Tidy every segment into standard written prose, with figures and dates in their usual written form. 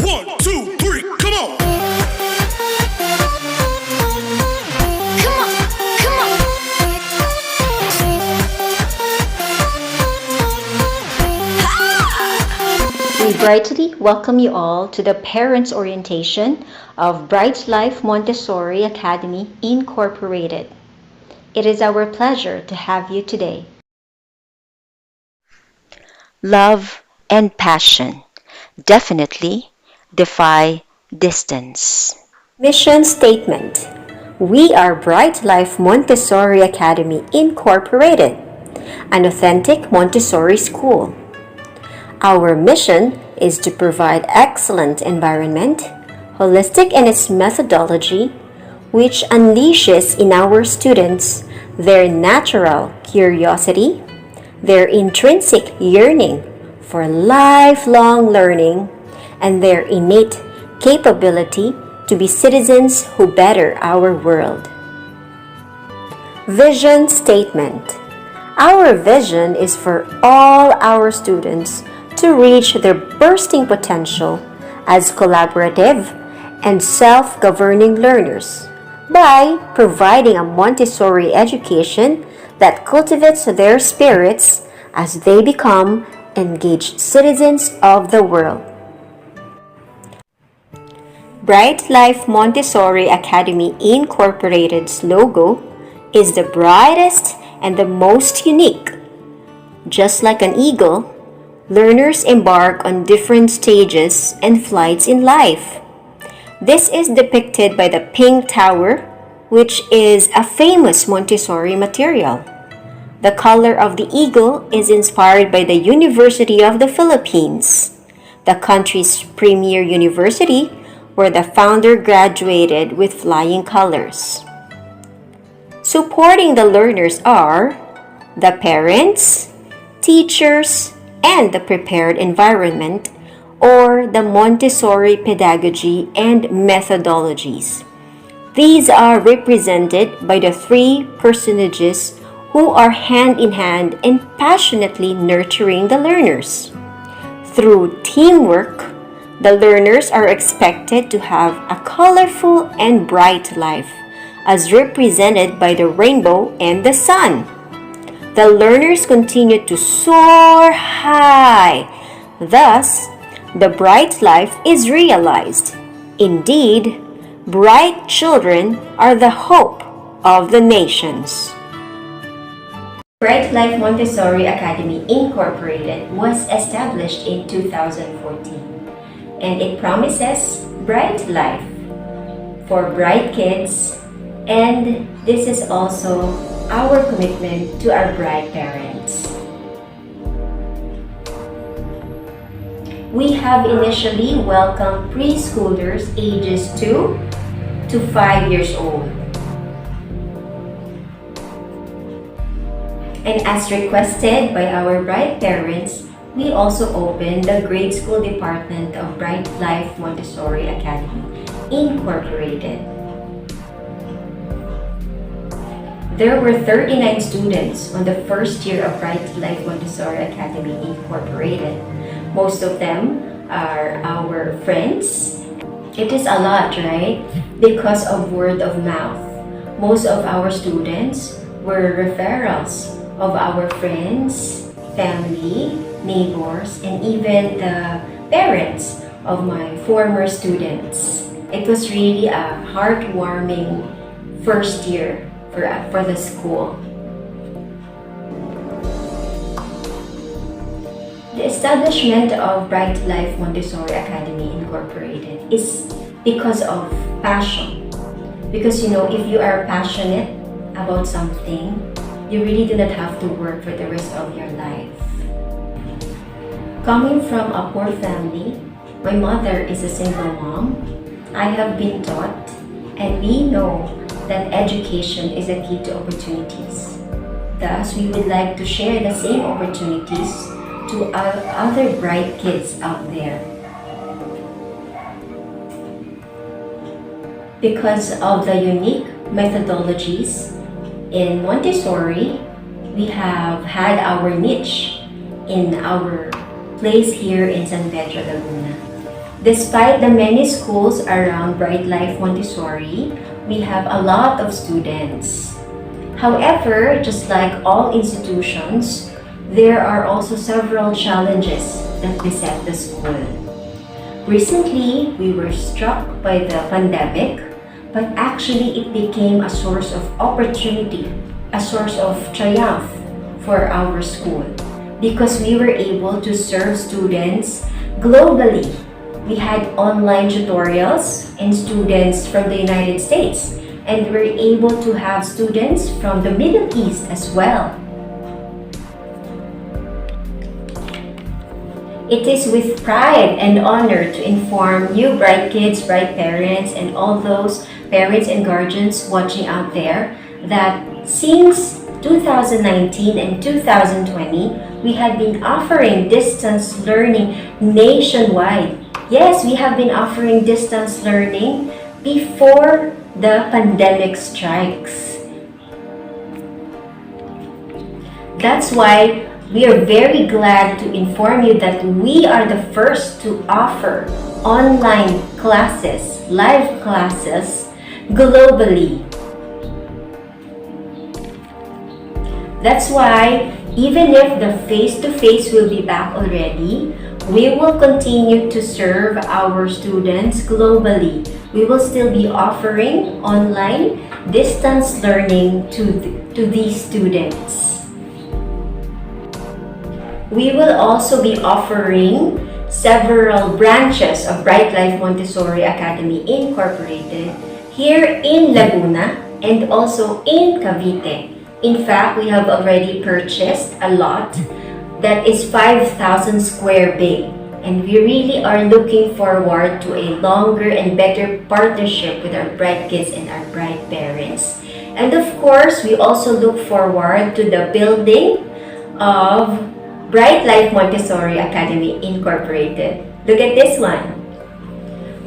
1, 2, 3, come on! We brightly welcome you all to the Parents Orientation of Bright Life Montessori Academy Incorporated. It is our pleasure to have you today. Love and passion definitely defy distance. Mission Statement: We are Bright Life Montessori Academy Incorporated, an authentic Montessori school. Our mission is to provide excellent environment, holistic in its methodology, which unleashes in our students their natural curiosity, their intrinsic yearning for lifelong learning, and their innate capability to be citizens who better our world. Vision Statement: Our vision is for all our students to reach their bursting potential as collaborative and self-governing learners by providing a Montessori education that cultivates their spirits as they become engaged citizens of the world. Bright Life Montessori Academy Incorporated's logo is the brightest and the most unique. Just like an eagle, learners embark on different stages and flights in life. This is depicted by the pink tower, which is a famous Montessori material. The color of the eagle is inspired by the University of the Philippines, the country's premier university where the founder graduated with flying colors. Supporting the learners are the parents, teachers, and the prepared environment, or the Montessori pedagogy and methodologies. These are represented by the three personages who are hand in hand and passionately nurturing the learners. Through teamwork, the learners are expected to have a colorful and bright life, as represented by the rainbow and the sun. The learners continue to soar high. Thus, the bright life is realized. Indeed, bright children are the hope of the nations. Bright Life Montessori Academy Incorporated was established in 2014, and it promises bright life for bright kids, and this is also our commitment to our bright parents. We have initially welcomed preschoolers ages 2 to 5 years old. And as requested by our bright parents, we also opened the grade school department of Bright Life Montessori Academy Incorporated. There were 39 students on the first year of Bright Life Montessori Academy Incorporated. Most of them are our friends. It is a lot, right? Because of word of mouth. Most of our students were referrals of our friends, family, neighbors, and even the parents of my former students. It was really a heartwarming first year for the school. The establishment of Bright Life Montessori Academy Incorporated is because of passion. Because if you are passionate about something, you really do not have to work for the rest of your life. Coming from a poor family, my mother is a single mom. I have been taught, and we know that education is a key to opportunities. Thus, we would like to share the same opportunities to other bright kids out there. Because of the unique methodologies in Montessori, we have had our niche in our place here in San Pedro, Laguna. Despite the many schools around Bright Life Montessori, we have a lot of students. However, just like all institutions, there are also several challenges that beset the school. Recently, we were struck by the pandemic, but actually it became a source of opportunity, a source of triumph for our school because we were able to serve students globally. We had online tutorials and students from the United States, and we're able to have students from the Middle East as well. It is with pride and honor to inform you, bright kids, bright parents, and all those parents and guardians watching out there that since 2019 and 2020, we have been offering distance learning nationwide. Yes, we have been offering distance learning before the pandemic strikes. That's why we are very glad to inform you that we are the first to offer online classes, live classes, globally. That's why even if the face-to-face will be back already, we will continue to serve our students globally. We will still be offering online distance learning to these students. We will also be offering several branches of Bright Life Montessori Academy Incorporated here in Laguna and also in Cavite. In fact, we have already purchased a lot that is 5,000 square big, and we really are looking forward to a longer and better partnership with our bright kids and our bright parents. And of course, we also look forward to the building of Bright Life Montessori Academy Incorporated. Look at this one.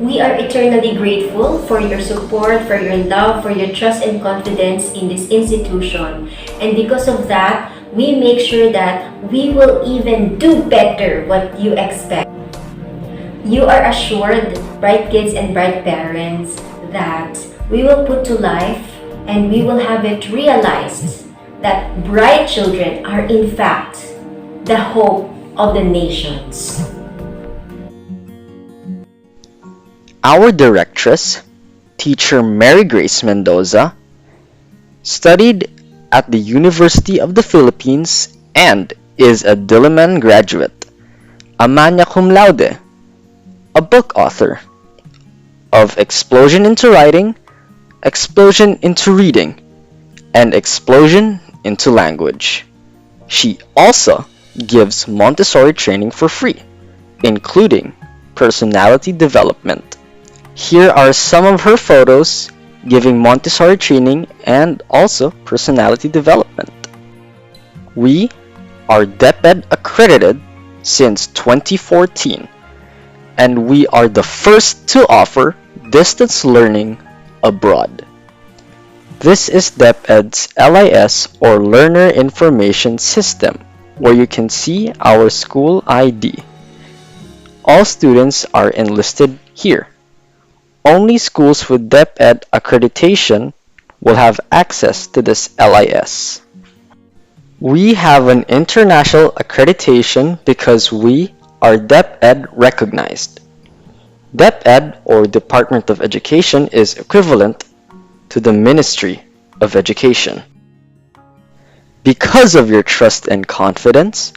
We are eternally grateful for your support, for your love, for your trust and confidence in this institution. And because of that, we make sure that we will even do better what you expect. You are assured, bright kids and bright parents, that we will put to life and we will have it realized that bright children are in fact the hope of the nations. Our directress, teacher Mary Grace Mendoza, studied at the University of the Philippines and is a Diliman graduate, a magna cum laude, a book author of Explosion into Writing, Explosion into Reading, and Explosion into Language. She also gives Montessori training for free, including personality development. Here are some of her photos giving Montessori training and also personality development. We are DepEd accredited since 2014, and we are the first to offer distance learning abroad. This is DepEd's LIS or Learner Information System, where you can see our school ID. All students are enlisted here. Only schools with DepEd accreditation will have access to this LIS. We have an international accreditation because we are DepEd recognized. DepEd, or Department of Education, is equivalent to the Ministry of Education. Because of your trust and confidence,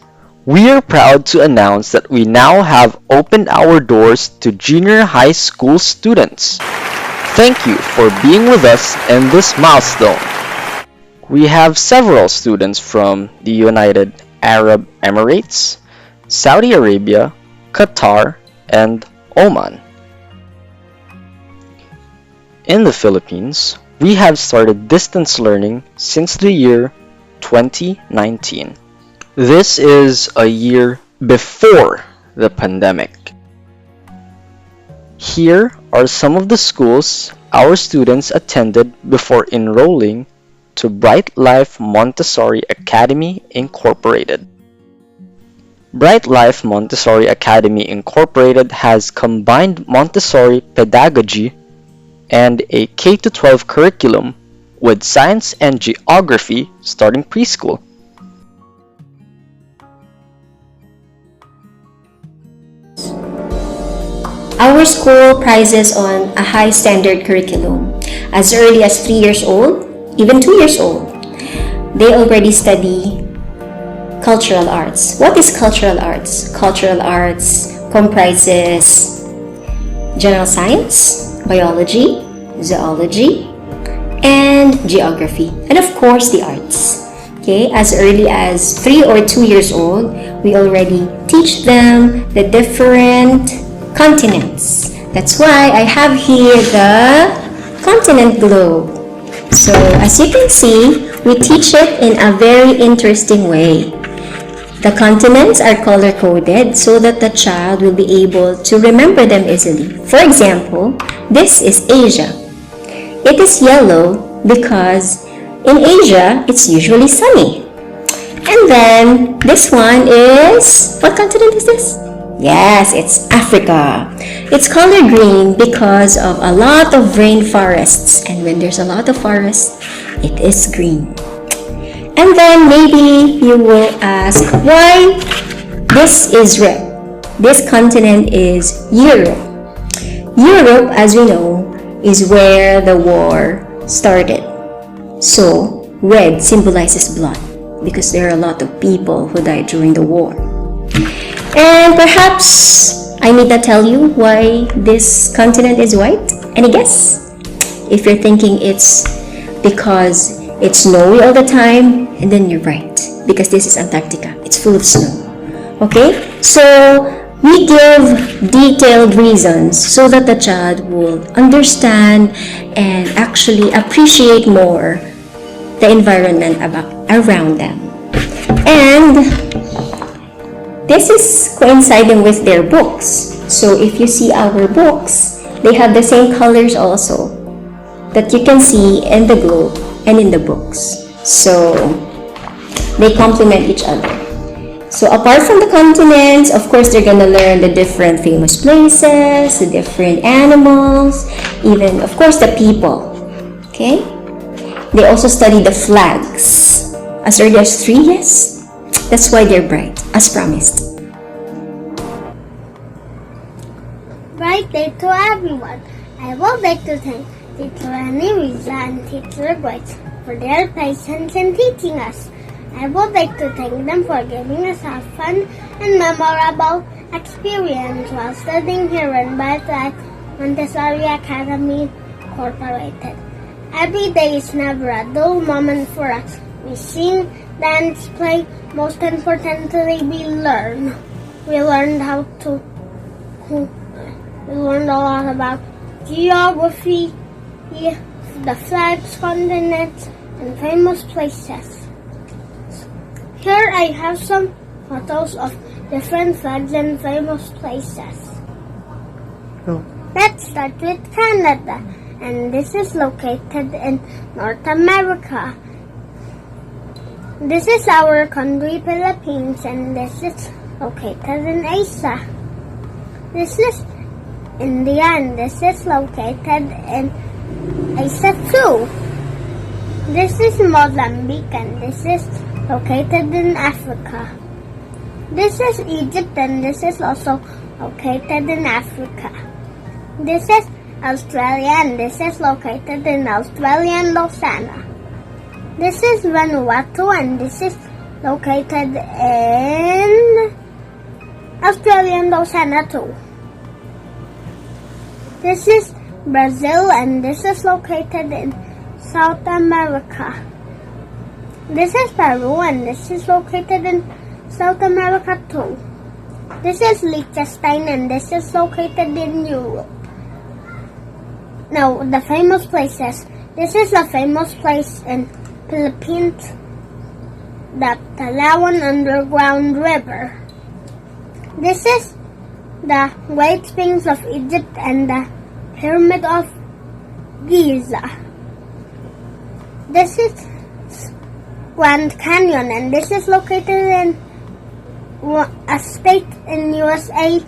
we are proud to announce that we now have opened our doors to junior high school students. Thank you for being with us in this milestone. We have several students from the United Arab Emirates, Saudi Arabia, Qatar, and Oman. In the Philippines, we have started distance learning since the year 2019. This is a year before the pandemic. Here are some of the schools our students attended before enrolling to Bright Life Montessori Academy Incorporated. Bright Life Montessori Academy Incorporated has combined Montessori pedagogy and a K-12 curriculum with science and geography starting preschool. Our school prizes on a high standard curriculum. As early as 3 years old, even 2 years old, they already study cultural arts. What is cultural arts? Cultural arts comprises general science, biology, zoology, and geography, and of course the arts. Okay, as early as 3 or 2 years old, we already teach them the different continents. That's why I have here the continent globe. So as you can see, we teach it in a very interesting way. The continents are color-coded so that the child will be able to remember them easily. For example, this is Asia. It is yellow because in Asia, it's usually sunny. And then this one is, what continent is this? Yes, it's Africa. It's color green because of a lot of rainforests. And when there's a lot of forest, it is green. And then maybe you will ask why this is red. This continent is Europe. Europe, as we know, is where the war started. So, red symbolizes blood because there are a lot of people who died during the war. And perhaps I need to tell you why this continent is white. Any guess? If you're thinking it's because it's snowy all the time, and then you're right, because this is Antarctica. It's full of snow. Okay? So, we give detailed reasons so that the child will understand and actually appreciate more the environment around them. And this is coinciding with their books. So, if you see our books, they have the same colors also that you can see in the globe and in the books. So they complement each other. So apart from the continents, of course, they're gonna learn the different famous places, the different animals, even, of course, the people. Okay? They also study the flags. As early as 3, yes? That's why they're bright, as promised. Bright day to everyone. I would like to thank Teacher Annie, Riza, and Teacher Grace for their patience in teaching us. I would like to thank them for giving us a fun and memorable experience while studying here in Bright Life Montessori Academy Incorporated. Every day is never a dull moment for us. We sing, dance, play. Most importantly, we learn. We learned we learned a lot about geography, the flags, continents, and famous places. Here I have some photos of different flags and famous places. Let's start with Canada, and this is located in North America. This is our country, Philippines, and this is located in Asia. This is India, and this is located in Asia too. This is Mozambique, and this is located in Africa. This is Egypt, and this is also located in Africa. This is Australia, and this is located in Australia and Lausanne. This is Vanuatu, and this is located in Australia and Lausanne too. This is Brazil, and this is located in South America. This is Peru, and this is located in South America too. This is Liechtenstein, and this is located in Europe. Now, the famous places. This is a famous place in Philippines, the Palawan Underground River. This is the Great Springs of Egypt and the Pyramid of Giza. This is Grand Canyon, and this is located in a state in USA,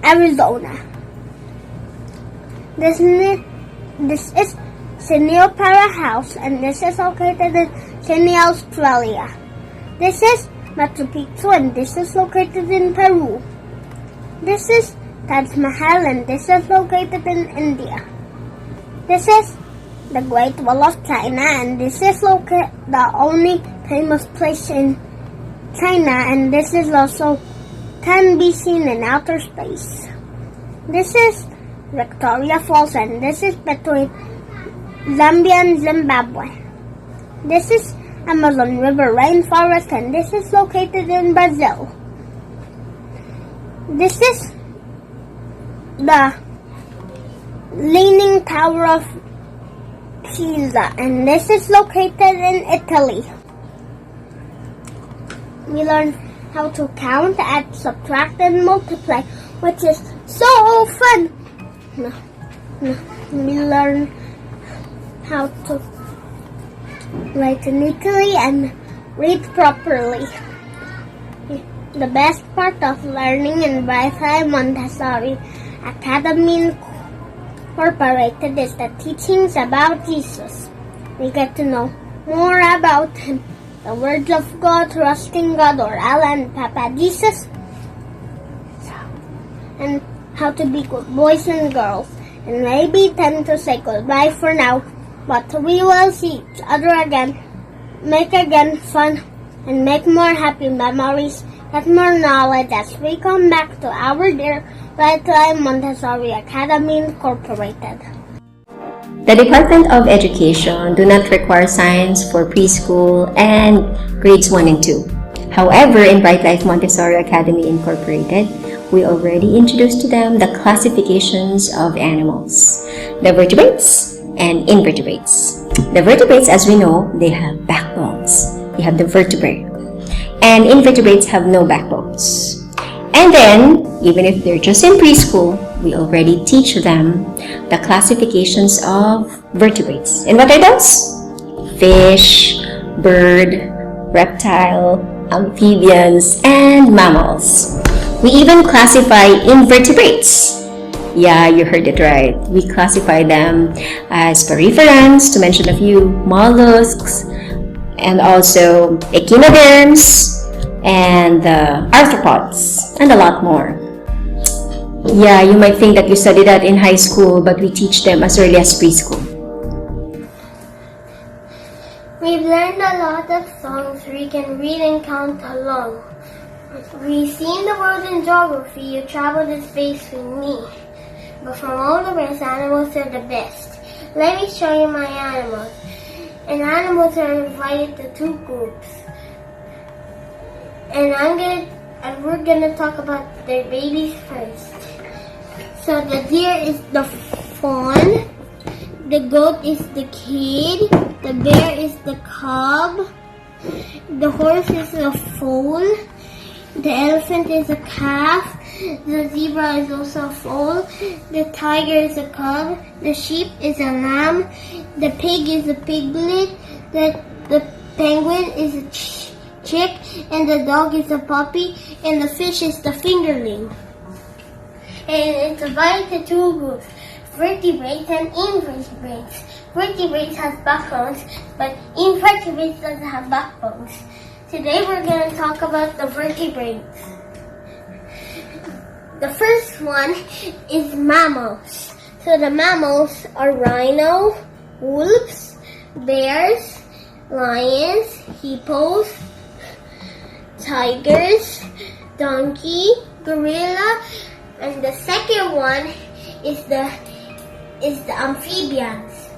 Arizona. This is Sydney Opera House, and this is located in Sydney, Australia. This is Machu Picchu, and this is located in Peru. This is Taj Mahal, and this is located in India. This is the Great Wall of China, and this is the only famous place in China, and this is also can be seen in outer space. This is Victoria Falls, and this is between Zambia and Zimbabwe. This is Amazon River Rainforest, and this is located in Brazil. This is the Leaning Tower of Pisa, and this is located in Italy. We learn how to count, add, subtract, and multiply, which is so fun. We learn how to write neatly and read properly. The best part of learning in Wi-Fi Montessori Academy Incorporated is the teachings about Jesus. We get to know more about Him, the words of God, trusting God, or Allah and Papa Jesus, and how to be good boys and girls, and maybe time to say goodbye for now, but we will see each other again, make again fun, and make more happy memories, get more knowledge as we come back to our dear Right Montessori Academy Incorporated. The Department of Education do not require science for preschool and grades 1 and 2. However, in Bright Life Montessori Academy Incorporated, we already introduced to them the classifications of animals, the vertebrates and invertebrates. The vertebrates, as we know, they have backbones. They have the vertebrae. And invertebrates have no backbones. And then, even if they're just in preschool, we already teach them the classifications of vertebrates. And what are those? Fish, bird, reptile, amphibians, and mammals. We even classify invertebrates. Yeah, you heard it right. We classify them as pariferans, to mention a few, mollusks, and also echinoderms, and arthropods, and a lot more. Yeah, you might think that you study that in high school, but we teach them as early as preschool. We've learned a lot of songs we can read and count along. We've seen the world in geography, you traveled in space with me. But from all the rest, animals are the best. Let me show you my animals. And animals are divided to two groups. And we're gonna talk about their babies first. So the deer is the fawn, the goat is the kid, the bear is the cub, the horse is the foal, the elephant is a calf, the zebra is also a foal, the tiger is a cub, the sheep is a lamb, the pig is a piglet, the penguin is a chick, and the dog is a puppy, and the fish is the fingerling. And it's divided into two groups, vertebrates and invertebrates. Vertebrates has backbones, but invertebrates doesn't have backbones. Today we're going to talk about the vertebrates. The first one is mammals. So the mammals are rhino, wolves, bears, lions, hippos, tigers, donkey, gorilla, and the second one is the amphibians.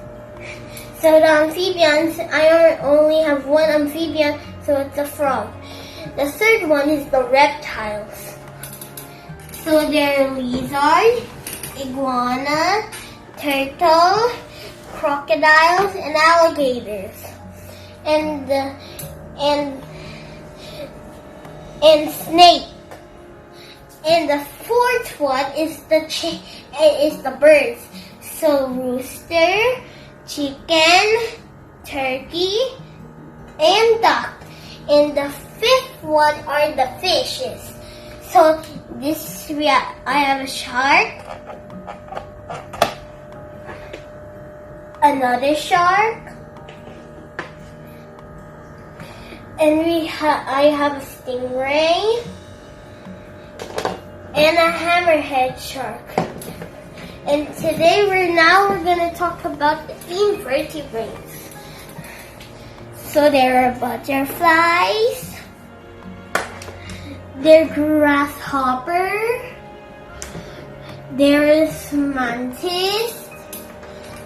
So the amphibians, I only have one amphibian, so it's a frog. The third one is the reptiles. So they're lizard, iguana, turtle, crocodiles, and alligators. And snake. And the fourth one is the birds. So rooster, chicken, turkey, and duck. And the fifth one are the fishes. So I have a shark, another shark, and I have a stingray and a hammerhead shark. And today we're going to talk about the invertebrates. So there are butterflies, there are grasshopper, there is mantis,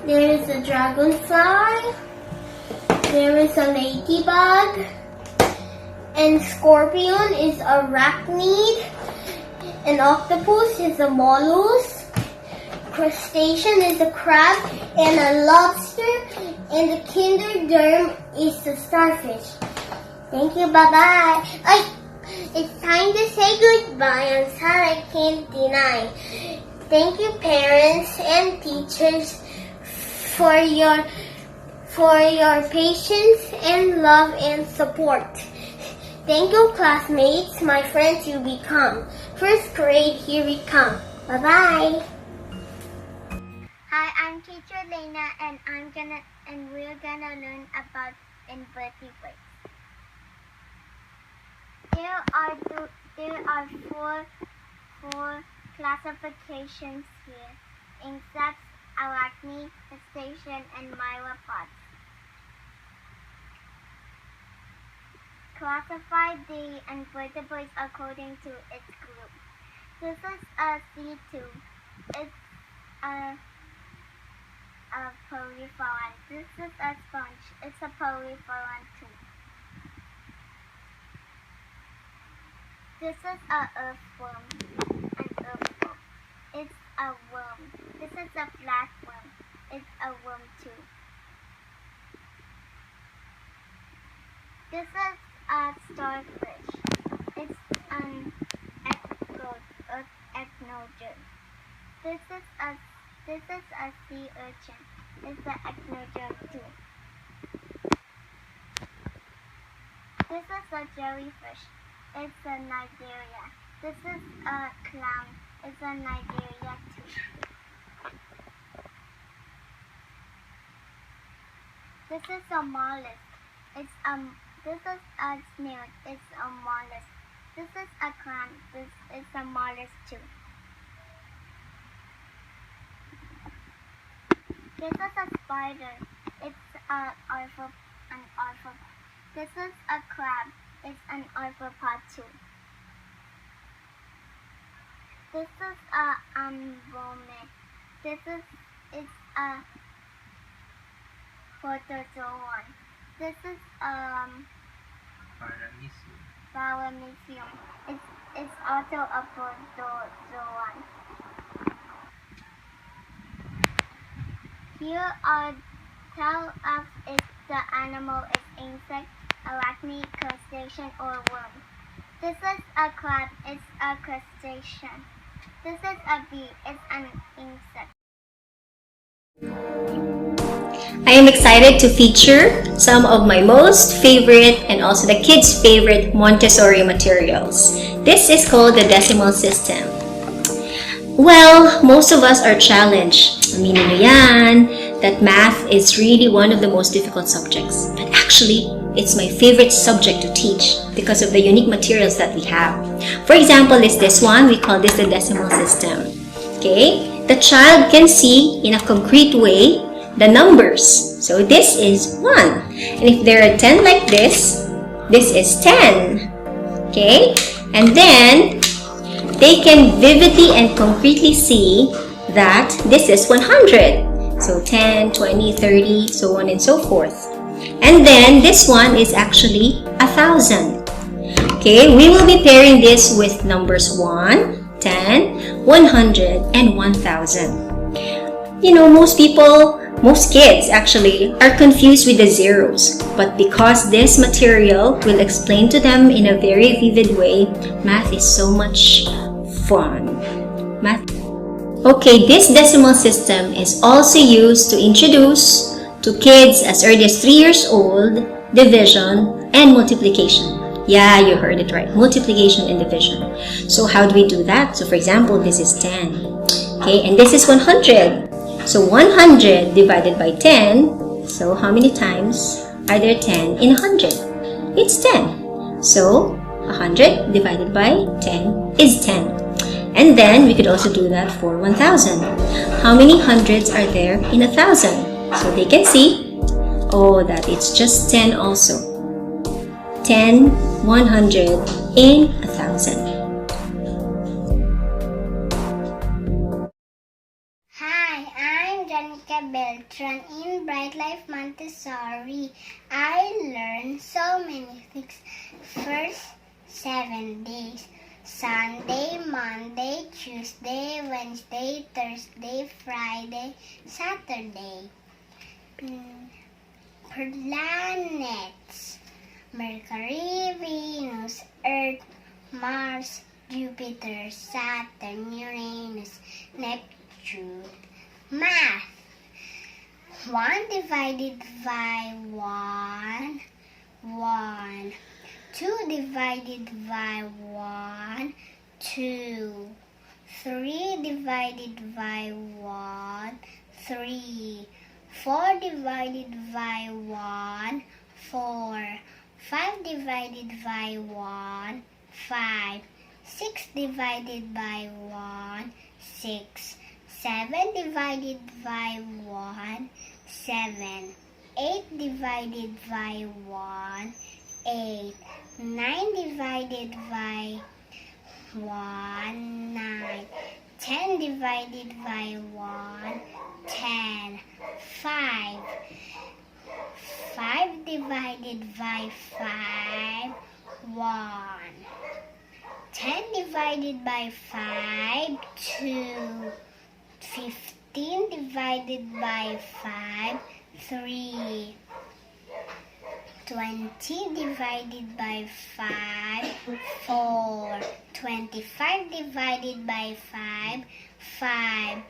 there is a dragonfly, there is a ladybug, and scorpion is arachnid, and octopus is a mollusk, crustacean is a crab, and a lobster, and the echinoderm is a starfish. Thank you, bye-bye. It's time to say goodbye. I'm sorry I can't deny. Thank you, parents and teachers, for your patience and love and support. Thank you, classmates, my friends you become. First grade, here we come. Bye-bye. Hi, I'm Teacher Lena, and we're gonna learn about invertebrates. There are four classifications here: insects, arachnid, crustacean, and myriapods. Classify the invertebrates according to its group. This is a C2. It's a polyphylean. This is a sponge. It's a polyphylean too. This is a earthworm. An earthworm. It's a worm. This is a flatworm. It's a worm too. This is a starfish. It's an echinoderm. This is a sea urchin. It's an echinoderm too. This is a jellyfish. It's a Nigeria. This is a clown. It's a Nigeria too. This is a mollusk. This is a snail. It's a mollusk. This is a clam. This is a mollusk too. This is a spider. It's an arthropod. This is a crab. It's an arthropod too. This is a ambome. It's a protozoan. This is paramecium. It's also a protozoan. Here tell us if the animal is insect, arachnid, crustacean, or worm. This is a crab. It's a crustacean. This is a bee. It's an insect. I am excited to feature some of my most favorite and also the kids' favorite Montessori materials. This is called the decimal system. Well, most of us are challenged. Aminin nyo yan, that math is really one of the most difficult subjects. But actually, it's my favorite subject to teach because of the unique materials that we have. For example, is this one. We call this the decimal system. Okay? The child can see in a concrete way the numbers. So this is 1. And if there are 10 like this is 10. Okay? And then, they can vividly and concretely see that this is 100. So 10, 20, 30, so on and so forth. And then, this one is actually 1,000. Okay? We will be pairing this with numbers 1, 10, 100, and 1,000. You know, most kids actually are confused with the zeros. But because this material will explain to them in a very vivid way, math is so much fun. Okay, this decimal system is also used to introduce to kids as early as 3 years old division and multiplication. Yeah, you heard it right. Multiplication and division. So how do we do that? So for example, this is 10. Okay, and this is 100. So 100 divided by 10. So how many times are there 10 in 100? It's 10. So 100 divided by 10 is 10. And then we could also do that for 1000. How many hundreds are there in 1000? So they can see, oh, that it's just 10 also. 10, 100, in 1000. Hi, I'm Janica Beltran in Bright Life Montessori. I learned so many things. First 7 days. Sunday, Monday, Tuesday, Wednesday, Thursday, Friday, Saturday. Planets. Mercury, Venus, Earth, Mars, Jupiter, Saturn, Uranus, Neptune. Math. 1 divided by 1, 1. 2 divided by 1, 2. 3 divided by 1, 3. 4 divided by 1, 4. 5 divided by 1, 5. 6 divided by 1, 6. 7 divided by 1, 7. 8 divided by 1, 8. 9 divided by 1, 9. 10 divided by 1, 10. 5. 5 divided by 5, 1. 10 divided by 5, 2. 15 divided by 5, 3. 20 divided by 5, 4. 25 divided by 5, 5.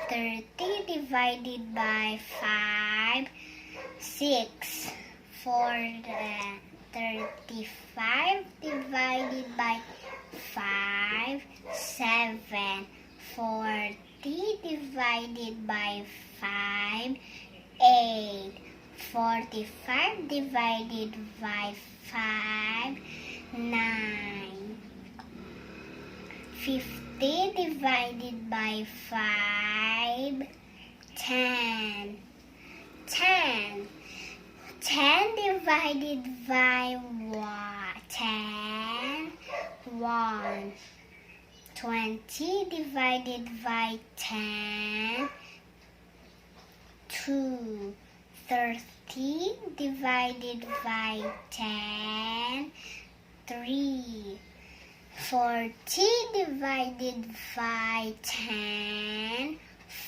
30 divided by 5, 6. For 35 divided by 5, 7. 40 divided by 5, 8. 45 divided by 5, 9. 50 divided by 5, 10. 10. 10 divided by 10, 1. 20 divided by 10, 2. 30 divided by 10, 3. 40 divided by 10,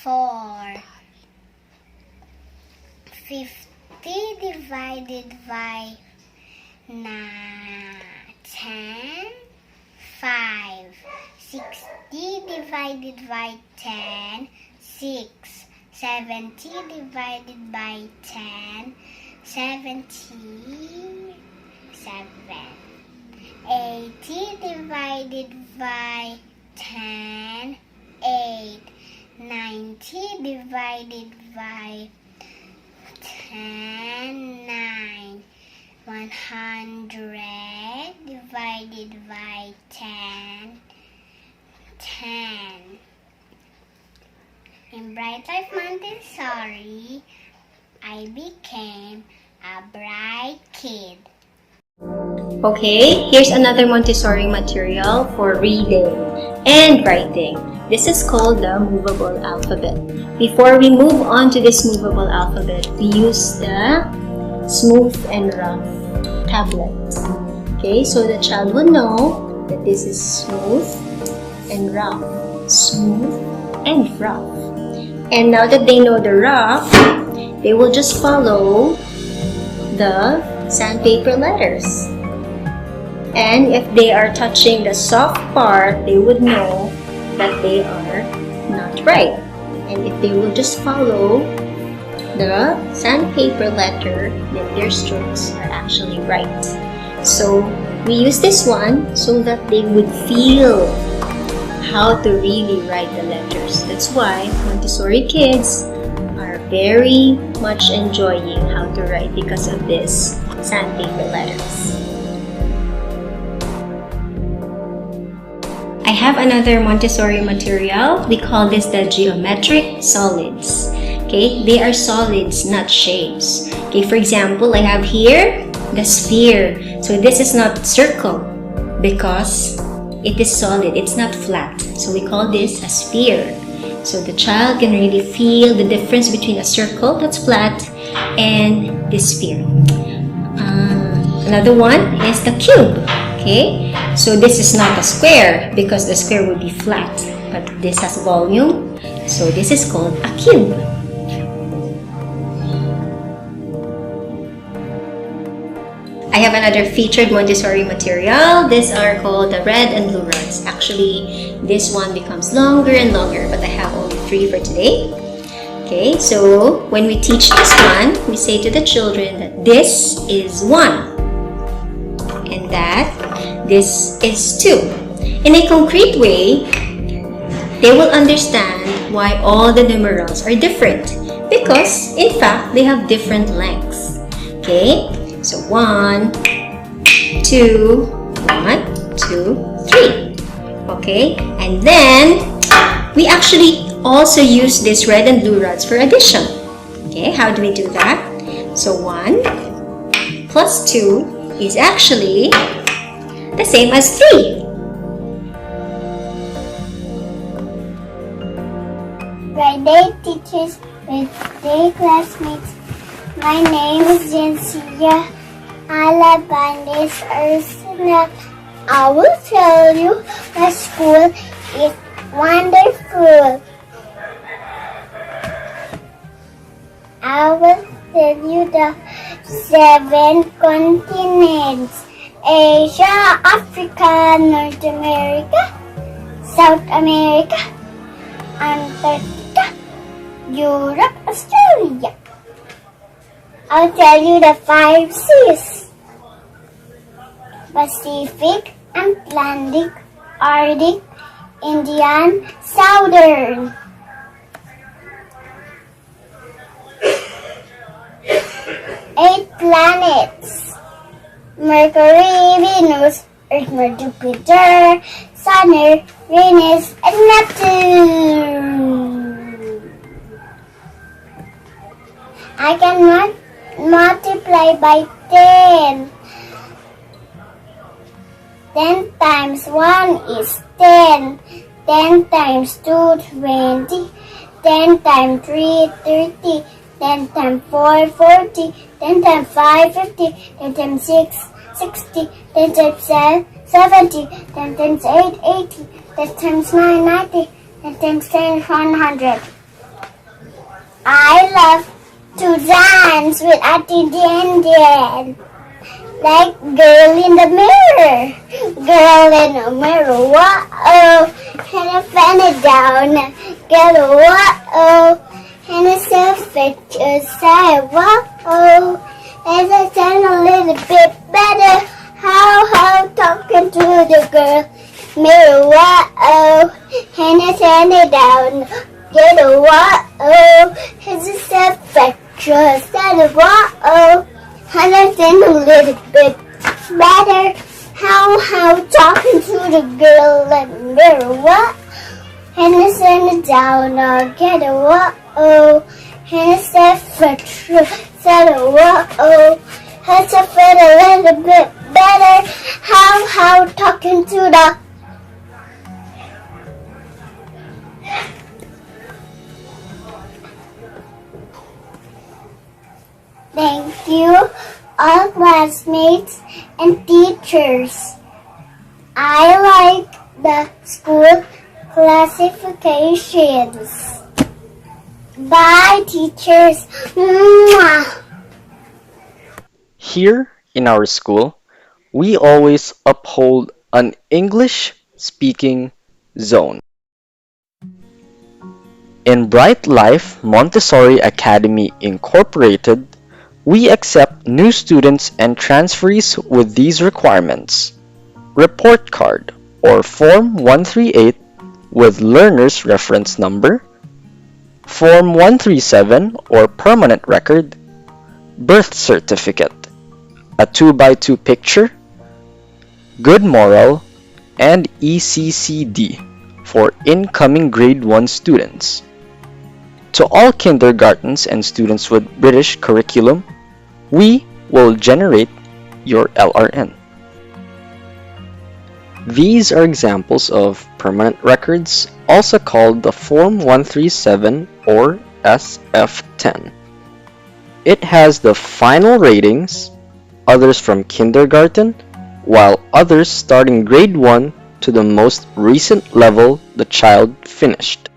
4. 50 divided by 9, 10, 5. 60 divided by 10, 6. 70 divided by 10, 77. 80 divided by 10, 8. 90 divided by 10, 9. 100 divided by 10, 10. In Bright Life Montessori, I became a bright kid. Okay, here's another Montessori material for reading and writing. This is called the movable alphabet. Before we move on to this movable alphabet, we use the smooth and rough tablet. Okay, so the child will know that this is smooth and rough. Smooth and rough. And now that they know the rough, they will just follow the sandpaper letters. And if they are touching the soft part, they would know that they are not right. And if they will just follow the sandpaper letter, then their strokes are actually right. So we use this one so that they would feel how to really write the letters. That's why Montessori kids are very much enjoying how to write because of this sandpaper letters. I have another Montessori material. We call this the geometric solids. Okay, they are solids, not shapes. Okay, for example, I have here the sphere. So this is not circle because it is solid, it's not flat. So we call this a sphere. So the child can really feel the difference between a circle that's flat and this sphere. Another one is the cube. Okay, so this is not a square because the square would be flat, but this has volume, so this is called a cube. I have another featured Montessori material. These are called the red and blue rods. Actually, this one becomes longer and longer, but I have only 3 for today. Okay, so when we teach this one, we say to the children that this is 1 and that this is 2. In a concrete way, they will understand why all the numerals are different because, in fact, they have different lengths. Okay, so 1, 2, 1, 2, 3. Okay, and then we actually also use this red and blue rods for addition. Okay, how do we do that? So 1 plus 2 is actually the same as 3. Good day, teachers, good day, classmates. My name is Jensia Alabandis Ursula. I will tell you my school is wonderful. I will tell you the 7 continents: Asia, Africa, North America, South America, Antarctica, Europe, Australia. I'll tell you the 5 seas: Pacific, Atlantic, Arctic, Indian, Southern. 8 planets: Mercury, Venus, Earth, Jupiter, Saturn, Venus, and Neptune. I cannot multiply by 10. 10 times 1 is 10. 10 times 2, 20. 10 times 3, 30. 10 times 4, 40. 10 times 5, 50. 10 times 6, 60. 10 times 7, 70. 10 times 8, 80. 10 times 9, 90. 10 times 10, 100. I love to dance with Auntie Dian, like girl in the mirror. Girl in the mirror, whoa, and I fan it down. Girl, whoa, and I self-picture side, whoa, as I sound a little bit better. How, talking to the girl, mirror, whoa, and I send it down. Get a whoa, as I self-picture side, whoa, and I sound a little bit better. How, talking to the girl, and mirror, whoa, and I send it down. Get a whoa, and I self-picture side, whoa, as I feel a little bit better. How, talking to the Thank you, all classmates and teachers. I like the school classifications. Bye, teachers. Mwah. Here in our school, we always uphold an English-speaking zone. In Bright Life Montessori Academy Incorporated, We accept new students and transferees with these requirements: report card or Form 138 with learner's reference number, Form 137 or permanent record, birth certificate, a 2x2 picture, good moral, and ECCD for incoming grade 1 students. To all kindergartens and students with British curriculum, we will generate your LRN. These are examples of permanent records, also called the Form 137 or SF10. It has the final ratings, others from kindergarten, while others starting grade 1 to the most recent level the child finished.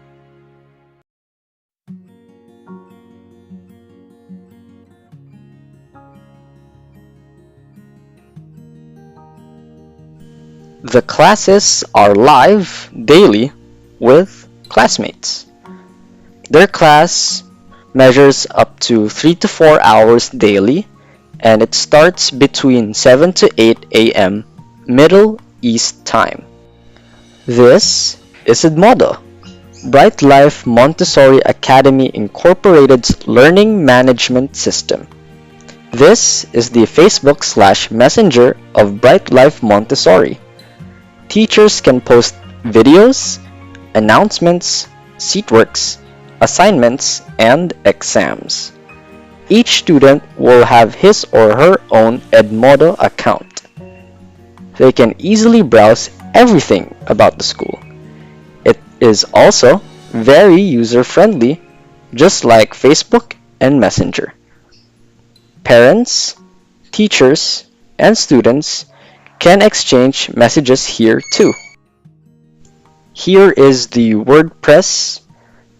The classes are live daily with classmates. Their class measures up to 3 to 4 hours daily, and it starts between 7 to 8 a.m. Middle East Time. This is Edmodo, Bright Life Montessori Academy Incorporated's learning management system. This is the Facebook/Messenger of Bright Life Montessori. Teachers can post videos, announcements, seatworks, assignments, and exams. Each student will have his or her own Edmodo account. They can easily browse everything about the school. It is also very user-friendly, just like Facebook and Messenger. Parents, teachers, and students can exchange messages here too. Here is the WordPress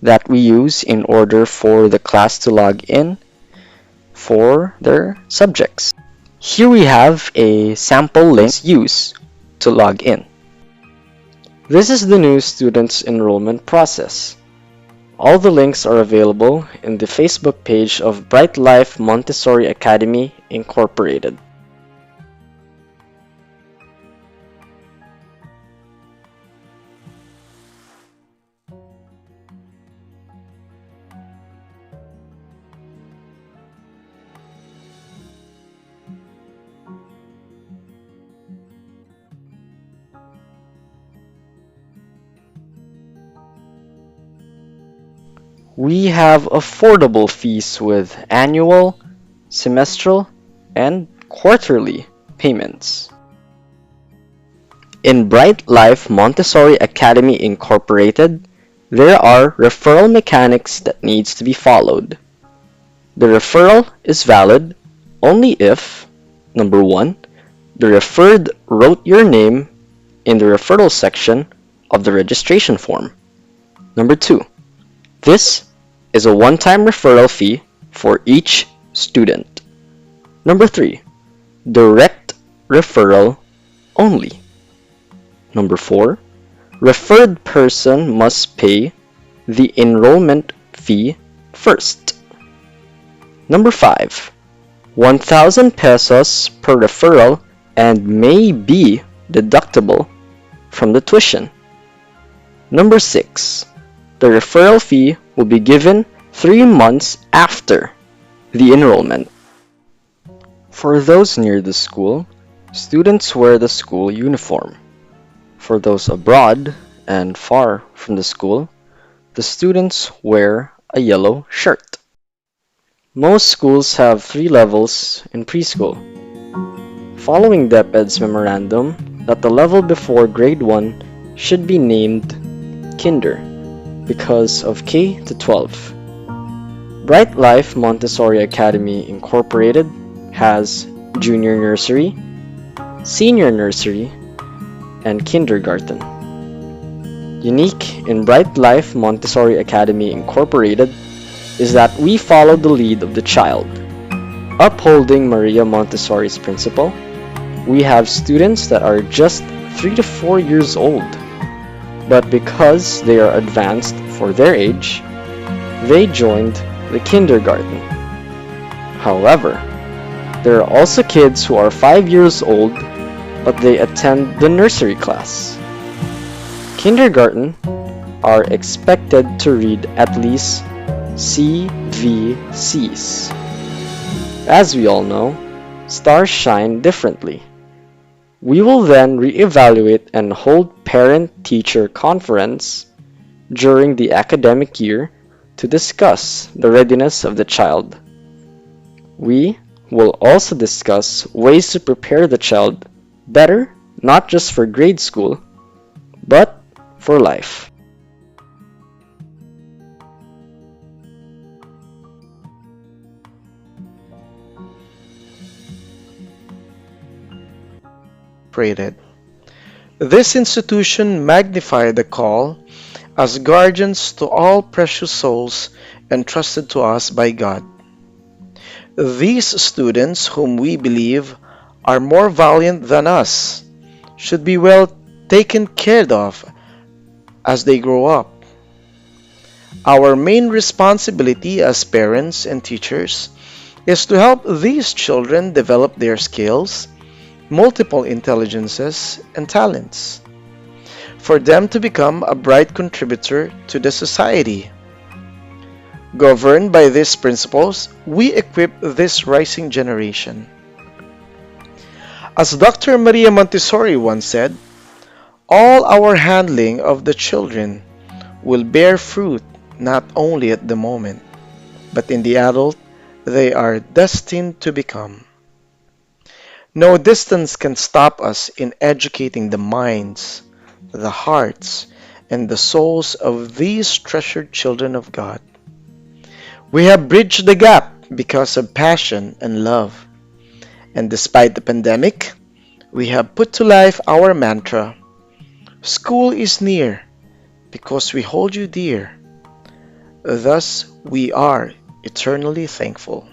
that we use in order for the class to log in for their subjects. Here we have a sample link used to log in. This is the new students enrollment process. All the links are available in the Facebook page of Bright Life Montessori Academy Incorporated. We have affordable fees with annual, semestral, and quarterly payments. In Bright Life Montessori Academy Incorporated, there are referral mechanics that needs to be followed. The referral is valid only if, number 1, the referred wrote your name in the referral section of the registration form. Number 2, this is a one-time referral fee for each student. Number 3, direct referral only. Number 4, referred person must pay the enrollment fee first. Number 5, 1,000 pesos per referral and may be deductible from the tuition. Number 6, the referral fee will be given 3 months after the enrollment. For those near the school, students wear the school uniform. For those abroad and far from the school, the students wear a yellow shirt. Most schools have 3 levels in preschool. Following DepEd's memorandum that the level before grade 1 should be named Kinder because of K to 12. Bright Life Montessori Academy Incorporated has junior nursery, senior nursery, and kindergarten. Unique in Bright Life Montessori Academy Incorporated is that we follow the lead of the child. Upholding Maria Montessori's principle, we have students that are just 3 to 4 years old, but because they are advanced for their age, they joined the kindergarten. However, there are also kids who are 5 years old but they attend the nursery class. Kindergarten are expected to read at least CVCs. As we all know, stars shine differently. We will then reevaluate and hold parent-teacher conference during the academic year to discuss the readiness of the child. We will also discuss ways to prepare the child better, not just for grade school, but for life. Created. This institution magnified the call as guardians to all precious souls entrusted to us by God. These students, whom we believe are more valiant than us, should be well taken care of as they grow up. Our main responsibility as parents and teachers is to help these children develop their skills, multiple intelligences, and talents, for them to become a bright contributor to the society. Governed by these principles, we equip this rising generation. As Dr. Maria Montessori once said, all our handling of the children will bear fruit not only at the moment, but in the adult they are destined to become. No distance can stop us in educating the minds, the hearts, and the souls of these treasured children of God. We have bridged the gap because of passion and love. And despite the pandemic, we have put to life our mantra, "School is near because we hold you dear." Thus, we are eternally thankful.